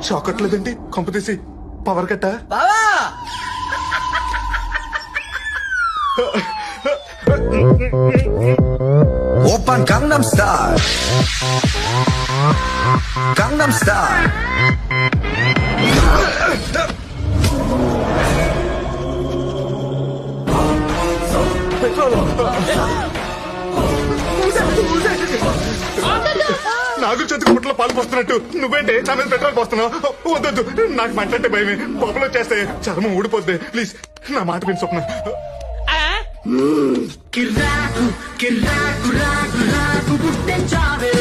చాకట్లేదండి కొంప తీసి పవర్ కట్ట బావా Open Gangnam Style. Gangnam Style. నాగు చేతికి పుట్లో పాలు పోస్తున్నట్టు నువ్వేంటి నా మీద పెట్రోల్ పోస్తున్నావు వద్దొద్దు నాకు మంటంటే భయమే పొగలు వచ్చేస్తే చర్మం ఊడిపోద్ది ప్లీజ్ నా మాట విని స్వప్న కిర్రాకు కిర్రాకు రాకు రాకు పుట్టించావే